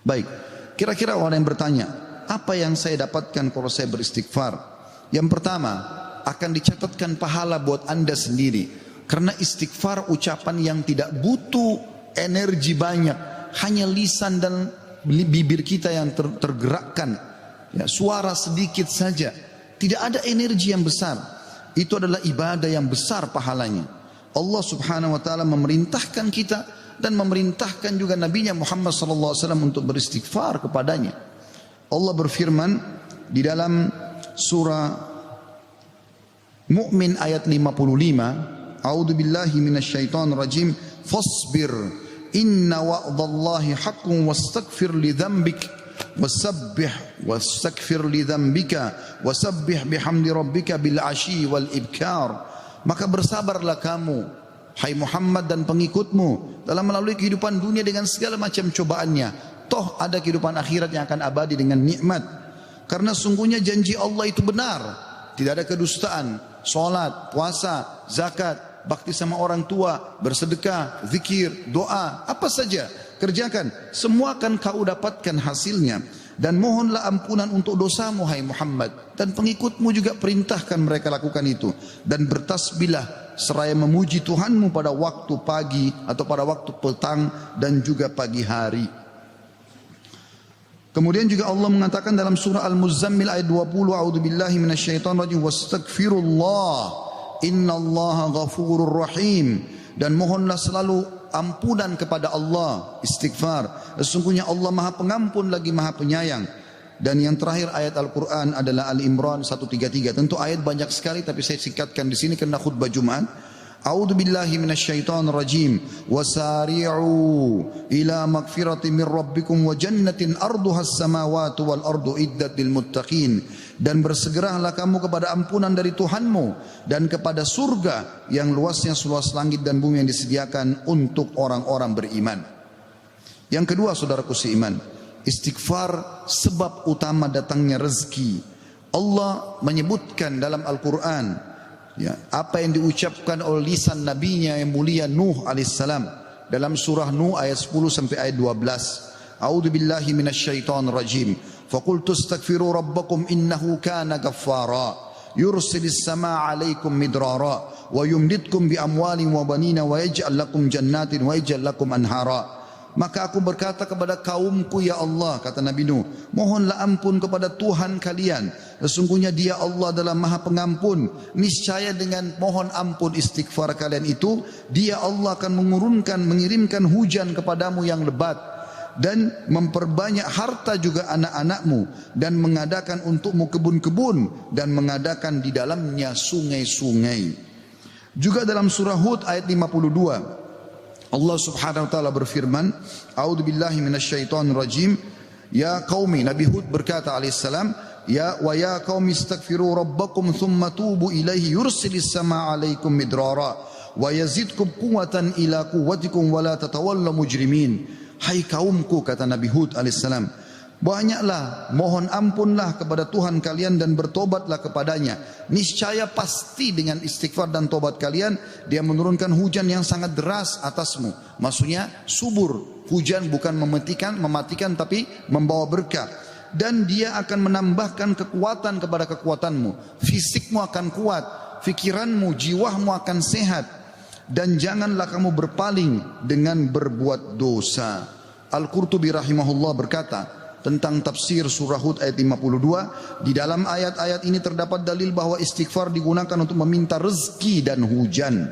Baik, kira-kira orang yang bertanya, apa yang saya dapatkan kalau saya beristighfar? Yang pertama, akan dicatatkan pahala buat Anda sendiri. Karena istighfar ucapan yang tidak butuh energi banyak, hanya lisan dan bibir kita yang tergerakkan, ya, suara sedikit saja, tidak ada energi yang besar. Itu adalah ibadah yang besar pahalanya. Allah subhanahu wa ta'ala memerintahkan kita dan memerintahkan juga Nabinya Muhammad sallallahu alaihi wasallam untuk beristighfar kepadanya. Allah berfirman di dalam surah Mu'min ayat 55, A'udzu billahi minasyaitonir rajim, fasbir inna wa'dallahi haqqun wastaghfir li dzambik wastaghfir li dzambika wasabbih bihamdi rabbika bil ashi wal ibkar. Maka bersabarlah kamu, hai Muhammad dan pengikutmu, dalam melalui kehidupan dunia dengan segala macam cobaannya. Toh ada kehidupan akhirat yang akan abadi dengan nikmat. Karena sungguhnya janji Allah itu benar, tidak ada kedustaan. Salat, puasa, zakat, bakti sama orang tua, bersedekah, zikir, doa, apa saja kerjakan, semua akan kau dapatkan hasilnya. Dan mohonlah ampunan untuk dosamu hai Muhammad, dan pengikutmu juga perintahkan mereka lakukan itu. Dan bertasbihlah seraya memuji Tuhanmu pada waktu pagi atau pada waktu petang dan juga pagi hari. Kemudian juga Allah mengatakan dalam surah Al-Muzammil ayat 20, a'udzubillahi minasyaitonir rajim, wastaghfirullah innallaha ghafurur rahim. Dan mohonlah selalu ampunan kepada Allah, istighfar. Sesungguhnya Allah Maha Pengampun lagi Maha Penyayang. Dan yang terakhir ayat Al-Qur'an adalah Al-Imran 133. Tentu ayat banyak sekali tapi saya singkatkan di sini karena khutbah Jumat. A'udzu billahi minasyaitonir rajim. Wasari'u ila magfirati min rabbikum wa jannatin arduhas samawati wal ardu iddat lil muttaqin. Dan bersegeralah kamu kepada ampunan dari Tuhanmu dan kepada surga yang luasnya seluas langit dan bumi yang disediakan untuk orang-orang beriman. Yang kedua, saudaraku seiman, istighfar sebab utama datangnya rezeki. Allah menyebutkan dalam Al-Quran, ya, apa yang diucapkan oleh lisan nabinya yang mulia Nuh alaihissalam dalam surah Nuh ayat 10 sampai ayat 12. A'udzu billahi minasyaitonir rajim. Faqultu astaghfiru rabbakum innahu kana ghaffara yursilis samaa 'alaikum midrara wa yumditkum bi amwalin wa banina wa yaj'al lakum jannatin wa yaj'al lakum anhara. Maka aku berkata kepada kaumku, ya Allah, kata Nabi Nuh, mohonlah ampun kepada Tuhan kalian. Sesungguhnya Dia Allah adalah Maha Pengampun. Niscaya dengan mohon ampun istighfar kalian itu, Dia Allah akan mengirimkan hujan kepadamu yang lebat dan memperbanyak harta juga anak-anakmu dan mengadakan untukmu kebun-kebun dan mengadakan di dalamnya sungai-sungai. Juga dalam surah Hud ayat 52 Allah subhanahu wa ta'ala berfirman, A'udzu billahi minasyaitonir rajim, ya qaumi, Nabi Hud berkata alaihissalam, ya qaumi istaghfiru rabbakum thumma tubu ilaihi yursilis samaa 'alaikum midrara wa yazidkum quwwatan ila quwwatikum wa la tatawallaw mujrimin. Hai kaumku, kata Nabi Hud alaihissalam, banyaklah mohon ampunlah kepada Tuhan kalian dan bertobatlah kepadanya. Niscaya pasti dengan istighfar dan tobat kalian Dia menurunkan hujan yang sangat deras atasmu. Maksudnya subur, hujan bukan mematikan tapi membawa berkah. Dan Dia akan menambahkan kekuatan kepada kekuatanmu. Fisikmu akan kuat, fikiranmu, jiwamu akan sehat. Dan janganlah kamu berpaling dengan berbuat dosa. Al-Qurtubi rahimahullah berkata tentang tafsir surah Hud ayat 52, di dalam ayat-ayat ini terdapat dalil bahwa istighfar digunakan untuk meminta rezeki dan hujan.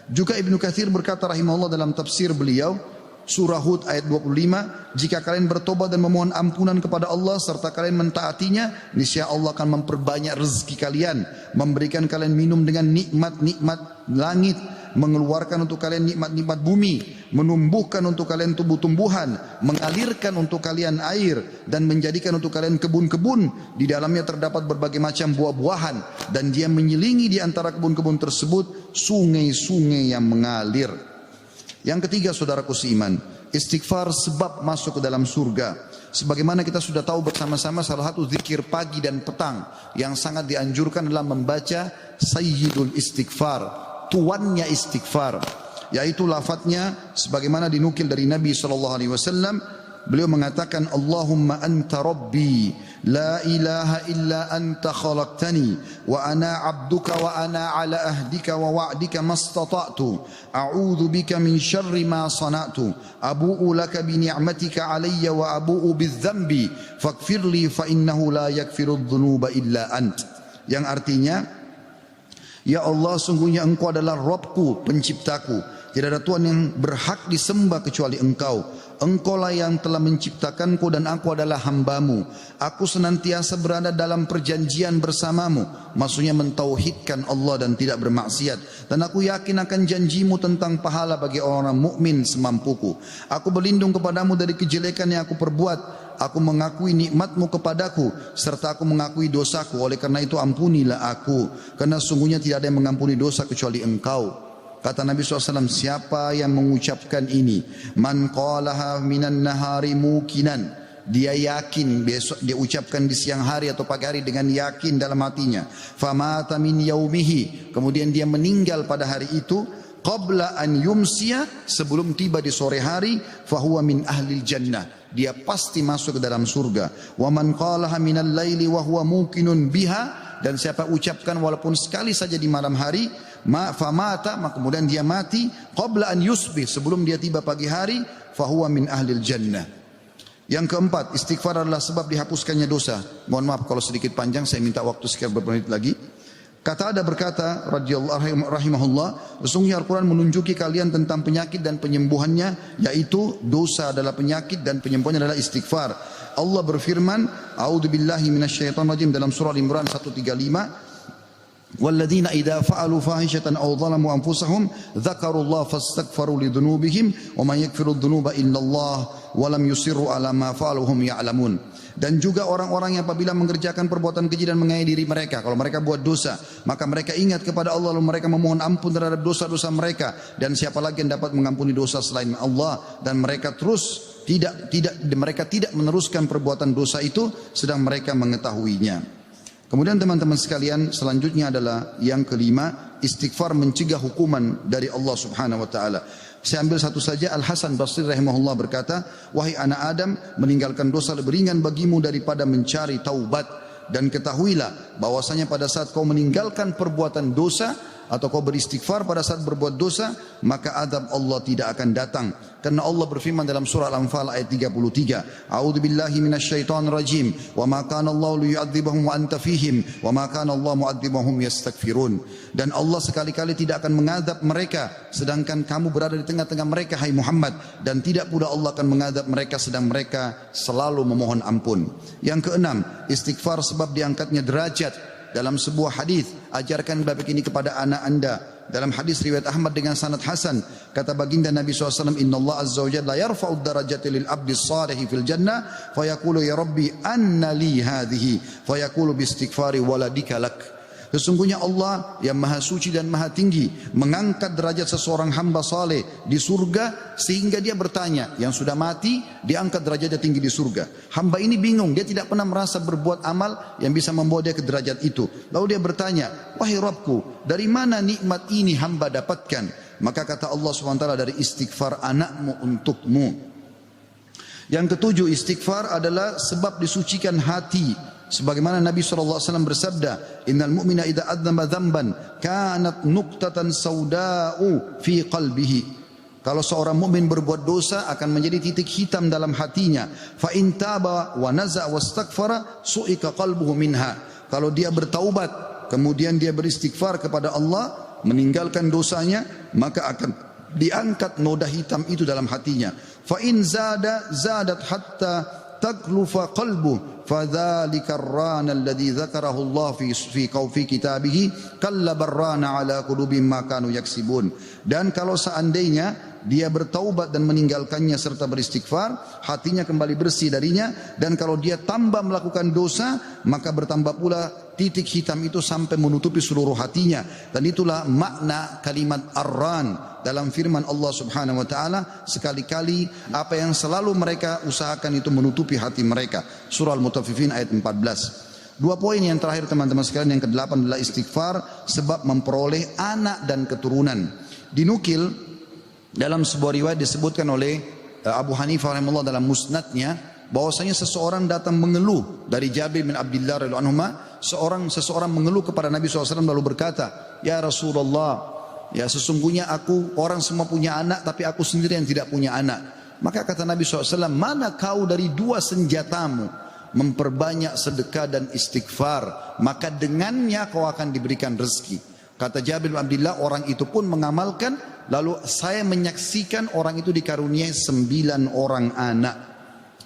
Juga Ibnu Katsir berkata rahimahullah dalam tafsir beliau surah Hud ayat 25, jika kalian bertobat dan memohon ampunan kepada Allah serta kalian mentaatinya, niscaya Allah akan memperbanyak rezeki kalian, memberikan kalian minum dengan nikmat-nikmat langit, mengeluarkan untuk kalian nikmat-nikmat bumi, menumbuhkan untuk kalian tumbuh-tumbuhan, mengalirkan untuk kalian air, dan menjadikan untuk kalian kebun-kebun. Di dalamnya terdapat berbagai macam buah-buahan, dan Dia menyelingi di antara kebun-kebun tersebut sungai-sungai yang mengalir. Yang ketiga, saudaraku seiman, istighfar sebab masuk ke dalam surga. Sebagaimana kita sudah tahu bersama-sama, salah satu zikir pagi dan petang yang sangat dianjurkan adalah membaca Sayyidul Istighfar, tuannya istighfar, yaitu lafadznya sebagaimana dinukil dari Nabi SAW, beliau mengatakan, Allahumma anta rabbi, la ilaha illa anta khalaqtani, wa ana abduka wa ana ala ahdika wa wa'dika mastata'tu, a'udhu bika min syarri ma sana'tu, abu'u laka bi ni'matika alayya wa abu'u bidzambi, faghfirli fa innahu la yakfiru dhunuba illa ant. Yang artinya, ya Allah, sungguhnya Engkau adalah Rabbku, penciptaku. Tidak ada Tuhan yang berhak disembah kecuali Engkau. Engkaulah yang telah menciptakanku dan aku adalah hambamu. Aku senantiasa berada dalam perjanjian bersamamu. Maksudnya mentauhidkan Allah dan tidak bermaksiat. Dan aku yakin akan janjimu tentang pahala bagi orang mukmin semampuku. Aku berlindung kepadamu dari kejelekan yang aku perbuat. Aku mengakui nikmatmu kepadaku, serta aku mengakui dosaku. Oleh karena itu ampunilah aku, karena sungguhnya tidak ada yang mengampuni dosa kecuali Engkau. Kata Nabi SAW, siapa yang mengucapkan ini, man qalaha minan nahari mukinan, dia yakin, besok dia ucapkan di siang hari atau pagi hari dengan yakin dalam hatinya, famata min yaumihi, kemudian dia meninggal pada hari itu, qabla an yumsiya, sebelum tiba di sore hari, fahuwa min ahlil jannah, dia pasti masuk ke dalam surga. Wa man qalaha minal laili wa huwa muqinun biha, dan siapa ucapkan walaupun sekali saja di malam hari, famata, maka kemudian dia mati, qabla an yusbih, sebelum dia tiba pagi hari, fahuwa min ahlil jannah. Yang keempat, istighfar adalah sebab dihapuskannya dosa. Mohon maaf kalau sedikit panjang, saya minta waktu sekian beberapa menit lagi. Kata ada berkata, radhiyallahu rahimahullah, sesungguhnya Al-Quran menunjuki kalian tentang penyakit dan penyembuhannya, yaitu dosa adalah penyakit dan penyembuhannya adalah istighfar. Allah berfirman, a'udzubillahi minasyaitonirrajim, dalam surah Al-Imran 135, وَالَّذِينَ إِذَا فَعَلُوا فَاحِشَةً أَوْ ظَلَمُوا أَنفُسَهُمْ ذَكَرُوا اللَّهَ فَاسْتَغْفَرُوا لِذُنُوبِهِمْ وَمَنْ يَغْفِرُ الذُّنُوبَ إِلَّا اللَّهُ وَلَمْ يُصِرُّوا عَلَى مَا فَعَلُوا وَهُمْ يَعْلَمُونَ. Dan juga orang-orang yang apabila mengerjakan perbuatan keji dan menganiaya diri mereka, kalau mereka buat dosa, maka mereka ingat kepada Allah lalu mereka memohon ampun terhadap dosa-dosa mereka, dan siapa lagi yang dapat mengampuni dosa selain Allah, dan mereka mereka tidak meneruskan perbuatan dosa itu sedang mereka mengetahuinya. Kemudian teman-teman sekalian, selanjutnya adalah yang kelima, istighfar mencegah hukuman dari Allah Subhanahu wa taala. Saya ambil satu saja. Al-Hasan Basri rahimahullah berkata, wahai anak Adam, meninggalkan dosa lebih ringan bagimu daripada mencari taubat, dan ketahuilah bahwasanya pada saat kau meninggalkan perbuatan dosa atau kau beristighfar pada saat berbuat dosa, maka azab Allah tidak akan datang. Karena Allah berfirman dalam surah Al-Anfal ayat 33, A'udzubillahi minasyaitonir rajim, wa ma kana Allahu liyu'adzibahum wa anta fihim, wa ma kana Allah mu'adzibahum yastaghfirun. Dan Allah sekali-kali tidak akan mengadab mereka sedangkan kamu berada di tengah-tengah mereka, hai Muhammad, dan tidak pula Allah akan mengadab mereka sedang mereka selalu memohon ampun. Yang keenam, istighfar sebab diangkatnya derajat. Dalam sebuah hadis, ajarkan bab ini kepada anak anda. Dalam hadis riwayat Ahmad dengan sanad hasan, kata baginda Nabi SAW, Inna Allah Azza wa Jalla yarfa'ud darajati lil abdi salihi fil jannah, fayaqulu ya Rabbi anna li hadhihi, fayaqulu bi istighfari waladika lak. Sesungguhnya Allah yang maha suci dan maha tinggi mengangkat derajat seseorang hamba saleh di surga, sehingga dia bertanya, yang sudah mati diangkat derajatnya tinggi di surga. Hamba ini bingung, dia tidak pernah merasa berbuat amal yang bisa membawa dia ke derajat itu. Lalu dia bertanya, wahai Rabbku, dari mana nikmat ini hamba dapatkan? Maka kata Allah SWT, dari istighfar anakmu untukmu. Yang ketujuh, istighfar adalah sebab disucikan hati. Sebagaimana Nabi SAW bersabda, Innal mu'mina idha adzamba dzamban kanat nuqtatan sauda'u fi qalbihi. Kalau seorang mukmin berbuat dosa akan menjadi titik hitam dalam hatinya. Fa in taba wa naza wastaghfara su'ika qalbuhu minha. Kalau dia bertaubat kemudian dia beristighfar kepada Allah, meninggalkan dosanya, maka akan diangkat noda hitam itu dalam hatinya. Fa in zadat hatta taglufa qalbu fadzalika ar-rana alladhi dzakarahu Allah fi kitabihi kalla barrana ala qulubihim ma kanu yaksibun. Dan kalau seandainya dia bertaubat dan meninggalkannya serta beristighfar, hatinya kembali bersih darinya, dan kalau dia tambah melakukan dosa, maka bertambah pula titik hitam itu sampai menutupi seluruh hatinya. Dan itulah makna kalimat ar-ran dalam firman Allah Subhanahu wa taala, sekali-kali apa yang selalu mereka usahakan itu menutupi hati mereka. Surah Al-Mutaffifin ayat 14. Dua poin yang terakhir teman-teman sekalian, yang ke-8 adalah istighfar sebab memperoleh anak dan keturunan. Dinukil dalam sebuah riwayat disebutkan oleh Abu Hanifah rahimahullah dalam musnadnya, bahwasanya seseorang datang mengeluh dari Jabir bin Abdullah radhiyallahu anhu, seseorang mengeluh kepada Nabi SAW lalu berkata, ya Rasulullah, ya sesungguhnya orang semua punya anak tapi aku sendiri yang tidak punya anak. Maka kata Nabi SAW, mana kau dari dua senjatamu, memperbanyak sedekah dan istighfar, maka dengannya kau akan diberikan rezeki. Kata Jabir bin Abdullah, orang itu pun mengamalkan, lalu saya menyaksikan orang itu dikaruniai 9 orang anak,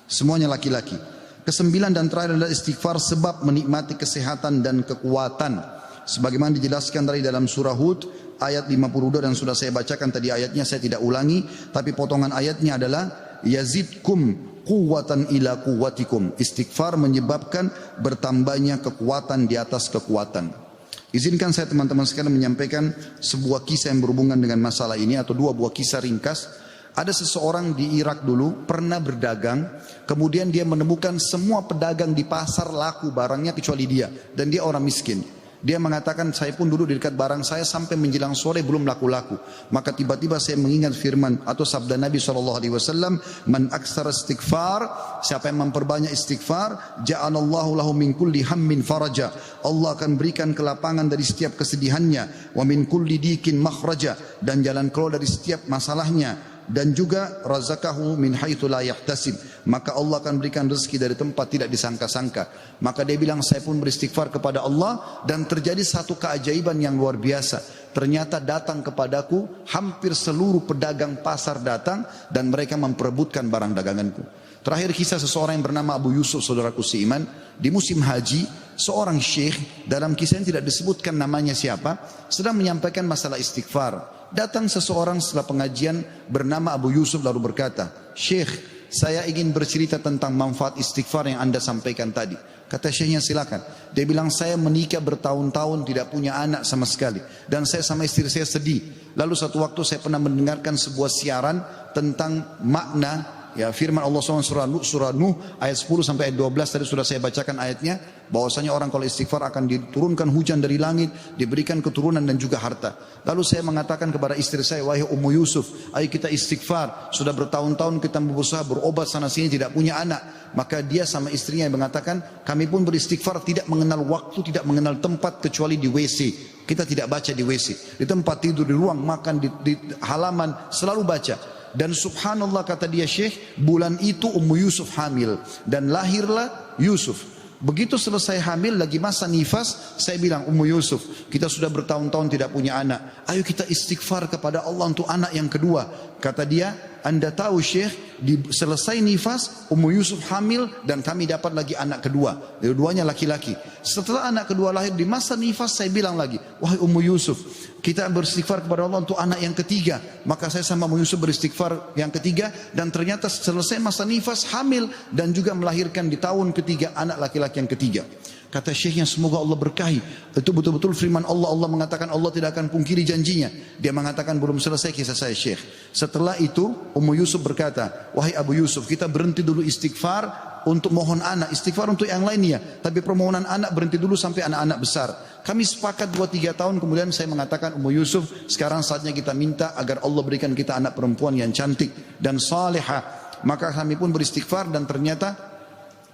semuanya laki-laki. Kesembilan dan terakhir adalah istighfar sebab menikmati kesehatan dan kekuatan, sebagaimana dijelaskan dari dalam surah Hud ayat 52, dan sudah saya bacakan tadi ayatnya, saya tidak ulangi, tapi potongan ayatnya adalah yazidkum quwwatan ila quwwatikum. Istighfar menyebabkan bertambahnya kekuatan di atas kekuatan. Izinkan saya teman-teman sekalian menyampaikan sebuah kisah yang berhubungan dengan masalah ini, atau dua buah kisah ringkas. Ada seseorang di Irak dulu pernah berdagang, kemudian dia menemukan semua pedagang di pasar laku barangnya kecuali dia, dan dia orang miskin. Dia mengatakan, saya pun duduk di dekat barang saya sampai menjelang sore belum laku-laku. Maka tiba-tiba saya mengingat firman atau sabda Nabi SAW, man aksara istighfar, siapa yang memperbanyak istighfar, ja'alallahu lahu min kulli hammin faraja, Allah akan berikan kelapangan dari setiap kesedihannya, wa min kulli dikin makhraja, dan jalan keluar dari setiap masalahnya, dan juga razaqahu min haitsu la yahtasib, maka Allah akan berikan rezeki dari tempat tidak disangka-sangka. Maka dia bilang, saya pun beristighfar kepada Allah, dan terjadi satu keajaiban yang luar biasa. Ternyata datang kepadaku hampir seluruh pedagang pasar datang, dan mereka memperebutkan barang daganganku. Terakhir kisah seseorang yang bernama Abu Yusuf, saudaraku seiman, di musim haji, seorang syekh, dalam kisah yang tidak disebutkan namanya siapa, sedang menyampaikan masalah istighfar. Datang seseorang setelah pengajian bernama Abu Yusuf lalu berkata, Syekh, saya ingin bercerita tentang manfaat istighfar yang anda sampaikan tadi. Kata syekhnya, silakan. Dia bilang, saya menikah bertahun-tahun tidak punya anak sama sekali, dan saya sama istri saya sedih. Lalu satu waktu saya pernah mendengarkan sebuah siaran tentang makna, ya, firman Allah SWT surah Nuh ayat 10 sampai ayat 12 tadi sudah saya bacakan ayatnya, bahwasanya orang kalau istighfar akan diturunkan hujan dari langit, diberikan keturunan dan juga harta. Lalu saya mengatakan kepada istri saya, wahai Ummu Yusuf, ayo kita istighfar, sudah bertahun-tahun kita berusaha berobat sana sini tidak punya anak. Maka dia sama istrinya yang mengatakan, kami pun beristighfar tidak mengenal waktu, tidak mengenal tempat kecuali di WC. Kita tidak baca di WC, di tempat tidur, di ruang makan, di halaman, selalu baca. Dan subhanallah, kata dia, Syekh, bulan itu Ummu Yusuf hamil dan lahirlah Yusuf. Begitu selesai hamil, lagi masa nifas, saya bilang, Ummu Yusuf, kita sudah bertahun-tahun tidak punya anak, ayo kita istighfar kepada Allah untuk anak yang kedua. Kata dia, anda tahu Syekh, selesai nifas Ummu Yusuf hamil dan kami dapat lagi anak kedua, dua-duanya laki-laki. Setelah anak kedua lahir, di masa nifas saya bilang lagi, wahai Ummu Yusuf, kita beristighfar kepada Allah untuk anak yang ketiga. Maka saya sama Ummu Yusuf beristighfar yang ketiga, dan ternyata selesai masa nifas hamil dan juga melahirkan di tahun ketiga anak laki-laki yang ketiga. Kata syekhnya, semoga Allah berkahi. Itu betul-betul firman Allah. Allah mengatakan Allah tidak akan pungkiri janjinya. Dia mengatakan, belum selesai kisah saya Syekh. Setelah itu Ummu Yusuf berkata, wahai Abu Yusuf, kita berhenti dulu istighfar untuk mohon anak, istighfar untuk yang lainnya, tapi permohonan anak berhenti dulu sampai anak-anak besar. Kami sepakat 2-3 tahun, kemudian saya mengatakan, Ummu Yusuf, sekarang saatnya kita minta agar Allah berikan kita anak perempuan yang cantik dan salihah. Maka kami pun beristighfar, dan ternyata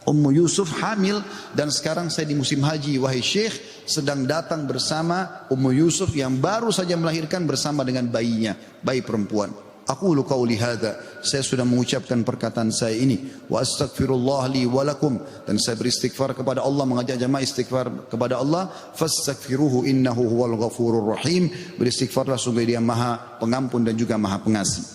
Ummu Yusuf hamil, dan sekarang saya di musim haji, wahai Syekh, sedang datang bersama Ummu Yusuf yang baru saja melahirkan bersama dengan bayinya, bayi perempuan. Aqulu qauli hadza, saya sudah mengucapkan perkataan saya ini, wa astaghfirullah li wa lakum, dan saya beristighfar kepada Allah, mengajak jamaah istighfar kepada Allah, fastaghfiruhu innahu huwal ghafurur rahim, beristighfarlah sungguh Dia Maha Pengampun dan juga Maha Pengasih.